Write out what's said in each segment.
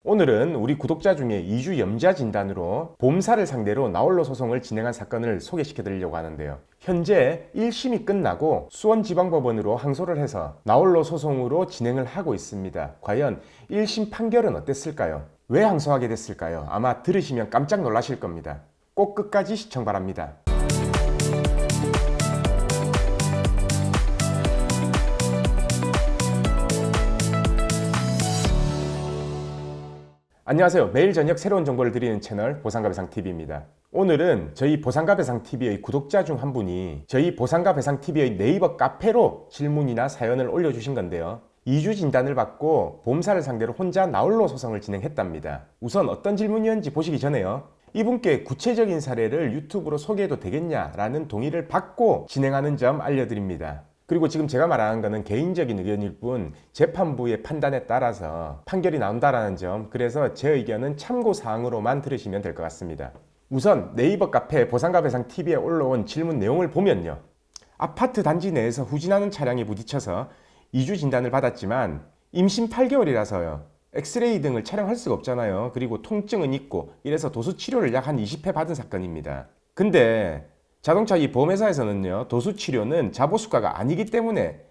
오늘은 우리 구독자 중에 이주 염자 진단으로 보험사를 상대로 나홀로 소송을 진행한 사건을 소개시켜 드리려고 하는데요. 현재 1심이 끝나고 수원지방법원으로 항소를 해서 나홀로 소송으로 진행을 하고 있습니다. 과연 1심 판결은 어땠을까요? 왜 항소하게 됐을까요? 아마 들으시면 깜짝 놀라실 겁니다. 꼭 끝까지 시청 바랍니다. 안녕하세요. 매일 저녁 새로운 정보를 드리는 채널 보상가배상TV입니다. 오늘은 저희 보상가배상TV의 구독자 중 한 분이 저희 보상가배상TV의 네이버 카페로 질문이나 사연을 올려주신 건데요. 2주 진단을 받고 보험사를 상대로 혼자 나홀로 소송을 진행했답니다. 우선 어떤 질문이었는지 보시기 전에요. 이분께 구체적인 사례를 유튜브로 소개해도 되겠냐라는 동의를 받고 진행하는 점 알려드립니다. 그리고 지금 제가 말하는 것은 개인적인 의견일 뿐 재판부의 판단에 따라서 판결이 나온다라는 점, 그래서 제 의견은 참고사항으로만 들으시면 될 것 같습니다. 우선 네이버 카페 보상가배상TV에 올라온 질문 내용을 보면요. 아파트 단지 내에서 후진하는 차량에 부딪혀서 2주 진단을 받았지만 임신 8개월이라서요. 엑스레이 등을 촬영할 수가 없잖아요. 그리고 통증은 있고 이래서 도수치료를 약 한 20회 받은 사건입니다. 근데 자동차 이 보험회사에서는요, 도수치료는 자보수가가 아니기 때문에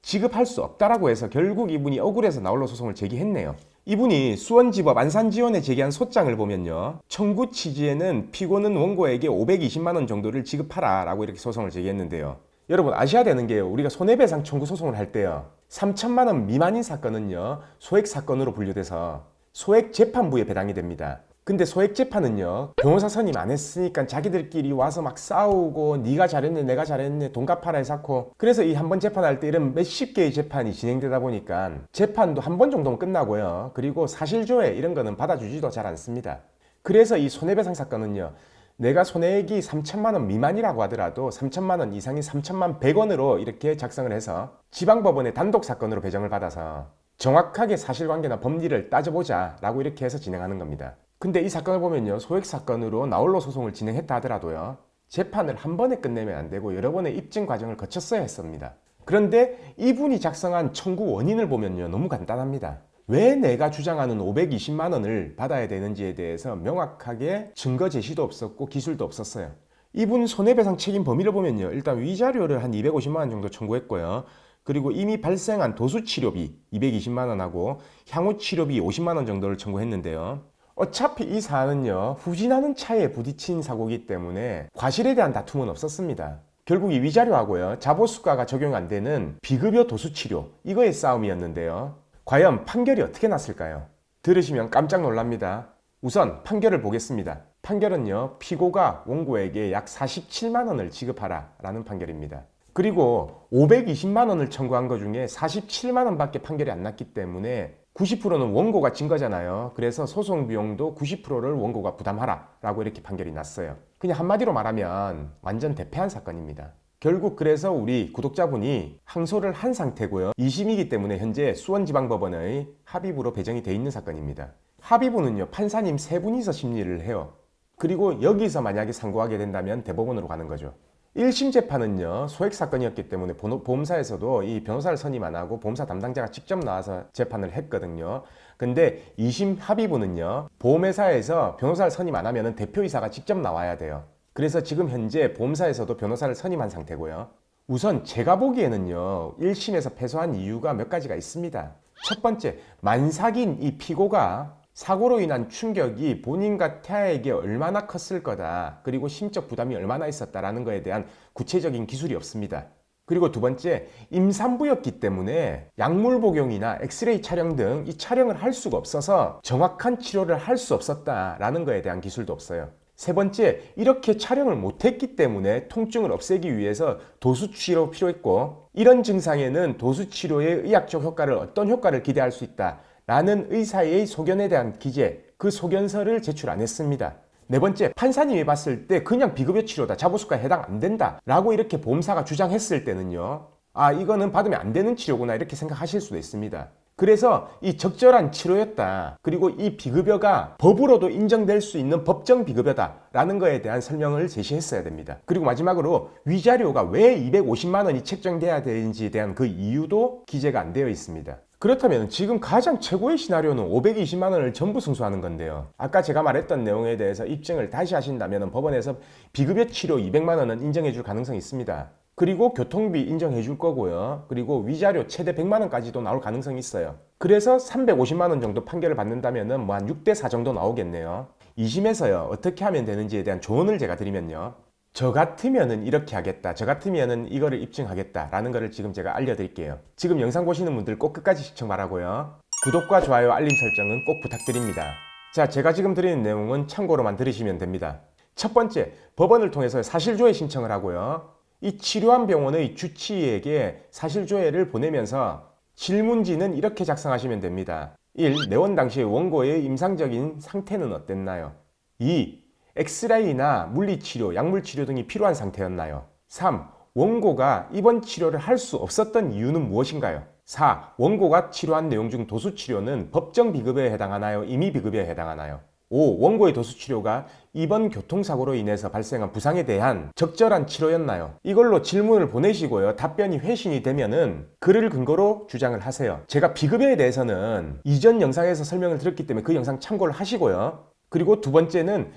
지급할 수 없다라고 해서 결국 이분이 억울해서 나홀로 소송을 제기했네요. 이분이 수원지법 안산지원에 제기한 소장을 보면요, 청구 취지에는 피고는 원고에게 520만 원 정도를 지급하라 라고 이렇게 소송을 제기했는데요. 여러분 아셔야 되는 게요, 우리가 손해배상 청구 소송을 할 때요, 3천만 원 미만인 사건은요 소액 사건으로 분류돼서 소액 재판부에 배당이 됩니다. 근데 소액 재판은요, 변호사 선임 안 했으니까 자기들끼리 와서 막 싸우고 네가 잘했네 내가 잘했네 돈 갚아라 해서 그래서 이 한 번 재판할 때 이런 몇십 개의 재판이 진행되다 보니까 재판도 한 번 정도는 끝나고요, 그리고 사실조회 이런 거는 받아주지도 잘 않습니다. 그래서 이 손해배상 사건은요, 내가 손해액이 3천만 원 미만이라고 하더라도 3천만 원 이상인 3천만 100원으로 이렇게 작성을 해서 지방법원의 단독 사건으로 배정을 받아서 정확하게 사실관계나 법리를 따져보자 라고 이렇게 해서 진행하는 겁니다. 근데 이 사건을 보면요, 소액 사건으로 나홀로 소송을 진행했다 하더라도요, 재판을 한 번에 끝내면 안 되고 여러 번의 입증 과정을 거쳤어야 했습니다. 그런데 이분이 작성한 청구 원인을 보면요, 너무 간단합니다. 왜 내가 주장하는 520만 원을 받아야 되는지에 대해서 명확하게 증거 제시도 없었고 기술도 없었어요. 이분 손해배상 책임 범위를 보면요, 일단 위자료를 한 250만 원 정도 청구했고요. 그리고 이미 발생한 도수치료비 220만 원하고 향후치료비 50만 원 정도를 청구했는데요. 어차피 이 사안은요, 후진하는 차에 부딪힌 사고이기 때문에 과실에 대한 다툼은 없었습니다. 결국 이 위자료하고요, 자보수가가 적용 안 되는 비급여 도수치료, 이거의 싸움이었는데요. 과연 판결이 어떻게 났을까요? 들으시면 깜짝 놀랍니다. 우선 판결을 보겠습니다. 판결은요, 피고가 원고에게 약 47만 원을 지급하라 라는 판결입니다. 그리고 520만 원을 청구한 것 중에 47만 원밖에 판결이 안 났기 때문에 90%는 원고가 진 거잖아요. 그래서 소송 비용도 90%를 원고가 부담하라 라고 이렇게 판결이 났어요. 그냥 한마디로 말하면 완전 대패한 사건입니다. 결국 그래서 우리 구독자분이 항소를 한 상태고요. 2심이기 때문에 현재 수원지방법원의 합의부로 배정이 돼 있는 사건입니다. 합의부는요, 판사님 3분이서 심리를 해요. 그리고 여기서 만약에 상고하게 된다면 대법원으로 가는 거죠. 1심 재판은요, 소액 사건이었기 때문에 보험사에서도 이 변호사를 선임 안 하고 보험사 담당자가 직접 나와서 재판을 했거든요. 근데 2심 합의부는요, 보험회사에서 변호사를 선임 안 하면 대표이사가 직접 나와야 돼요. 그래서 지금 현재 보험사에서도 변호사를 선임한 상태고요. 우선 제가 보기에는요, 1심에서 패소한 이유가 몇 가지가 있습니다. 첫 번째, 만삭인 이 피고가 사고로 인한 충격이 본인과 태아에게 얼마나 컸을 거다, 그리고 심적 부담이 얼마나 있었다라는 것에 대한 구체적인 기술이 없습니다. 그리고 두 번째, 임산부였기 때문에 약물 복용이나 엑스레이 촬영 등 이 촬영을 할 수가 없어서 정확한 치료를 할 수 없었다라는 것에 대한 기술도 없어요. 세 번째, 이렇게 촬영을 못했기 때문에 통증을 없애기 위해서 도수치료 필요했고, 이런 증상에는 도수치료의 의학적 효과를 어떤 효과를 기대할 수 있다 라는 의사의 소견에 대한 기재, 그 소견서를 제출 안 했습니다. 네 번째, 판사님이 봤을 때 그냥 비급여 치료다, 자보수가에 해당 안 된다 라고 이렇게 보험사가 주장했을 때는요, 아, 이거는 받으면 안 되는 치료구나 이렇게 생각하실 수도 있습니다. 그래서 이 적절한 치료였다, 그리고 이 비급여가 법으로도 인정될 수 있는 법정 비급여다 라는 거에 대한 설명을 제시했어야 됩니다. 그리고 마지막으로 위자료가 왜 250만 원이 책정돼야 되는지에 대한 그 이유도 기재가 안 되어 있습니다. 그렇다면 지금 가장 최고의 시나리오는 520만 원을 전부 승소하는 건데요. 아까 제가 말했던 내용에 대해서 입증을 다시 하신다면 법원에서 비급여 치료 200만 원은 인정해 줄 가능성이 있습니다. 그리고 교통비 인정해 줄 거고요. 그리고 위자료 최대 100만 원까지도 나올 가능성이 있어요. 그래서 350만 원 정도 판결을 받는다면 뭐 한 6대4 정도 나오겠네요. 2심에서요. 어떻게 하면 되는지에 대한 조언을 제가 드리면요. 저 같으면은 이렇게 하겠다. 저 같으면은 이거를 입증하겠다. 라는 거를 지금 제가 알려드릴게요. 지금 영상 보시는 분들 꼭 끝까지 시청 바라고요. 구독과 좋아요, 알림 설정은 꼭 부탁드립니다. 자, 제가 지금 드리는 내용은 참고로만 들으시면 됩니다. 첫 번째, 법원을 통해서 사실조회 신청을 하고요. 이 치료한 병원의 주치의에게 사실조회를 보내면서 질문지는 이렇게 작성하시면 됩니다. 1. 내원 당시의 원고의 임상적인 상태는 어땠나요? 2. 엑스레이나 물리치료, 약물치료 등이 필요한 상태였나요? 3. 원고가 입원 치료를 할 수 없었던 이유는 무엇인가요? 4. 원고가 치료한 내용 중 도수치료는 법정 비급여에 해당하나요? 임의 비급여에 해당하나요? 5. 원고의 도수치료가 이번 교통사고로 인해서 발생한 부상에 대한 적절한 치료였나요? 이걸로 질문을 보내시고요. 답변이 회신이 되면은 그를 근거로 주장을 하세요. 제가 비급여에 대해서는 이전 영상에서 설명을 드렸기 때문에 그 영상 참고를 하시고요. 그리고 두 번째는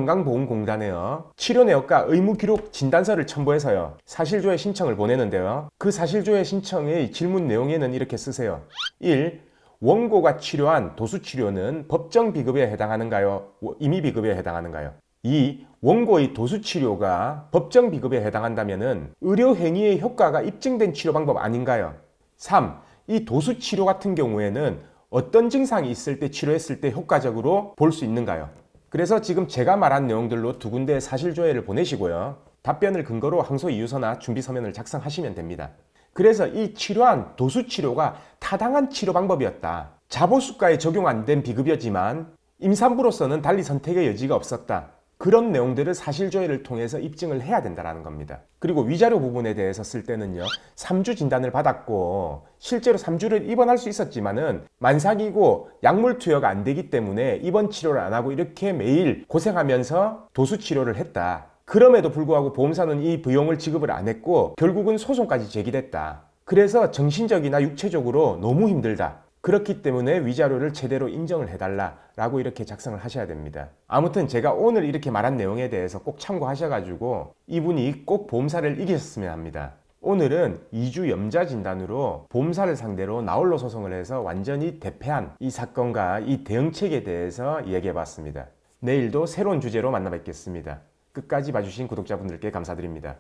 국민건강보험공단에요. 치료내역과 의무기록 진단서를 첨부해서요. 사실조회 신청을 보내는데요. 그 사실조회 신청의 질문 내용에는 이렇게 쓰세요. 1. 원고가 치료한 도수치료는 법정 비급여에 해당하는가요? 임의 비급여에 해당하는가요? 2. 원고의 도수치료가 법정 비급여에 해당한다면 의료행위의 효과가 입증된 치료 방법 아닌가요? 3. 이 도수치료 같은 경우에는 어떤 증상이 있을 때 치료했을 때 효과적으로 볼 수 있는가요? 그래서 지금 제가 말한 내용들로 두 군데의 사실조회를 보내시고요. 답변을 근거로 항소이유서나 준비서면을 작성하시면 됩니다. 그래서 이 치료한 도수치료가 타당한 치료 방법이었다. 자보수가에 적용 안 된 비급여지만 임산부로서는 달리 선택의 여지가 없었다. 그런 내용들을 사실조회를 통해서 입증을 해야 된다는 겁니다. 그리고 위자료 부분에 대해서 쓸 때는요. 3주 진단을 받았고 실제로 3주를 입원할 수 있었지만은 만삭이고 약물 투여가 안 되기 때문에 입원 치료를 안 하고 이렇게 매일 고생하면서 도수 치료를 했다. 그럼에도 불구하고 보험사는 이 비용을 지급을 안 했고 결국은 소송까지 제기됐다. 그래서 정신적이나 육체적으로 너무 힘들다. 그렇기 때문에 위자료를 제대로 인정을 해달라라고 이렇게 작성을 하셔야 됩니다. 아무튼 제가 오늘 이렇게 말한 내용에 대해서 꼭 참고하셔가지고 이분이 꼭 보험사를 이기셨으면 합니다. 오늘은 2주 염좌 진단으로 보험사를 상대로 나홀로 소송을 해서 완전히 대패한 이 사건과 이 대응책에 대해서 이야기해봤습니다. 내일도 새로운 주제로 만나 뵙겠습니다. 끝까지 봐주신 구독자분들께 감사드립니다.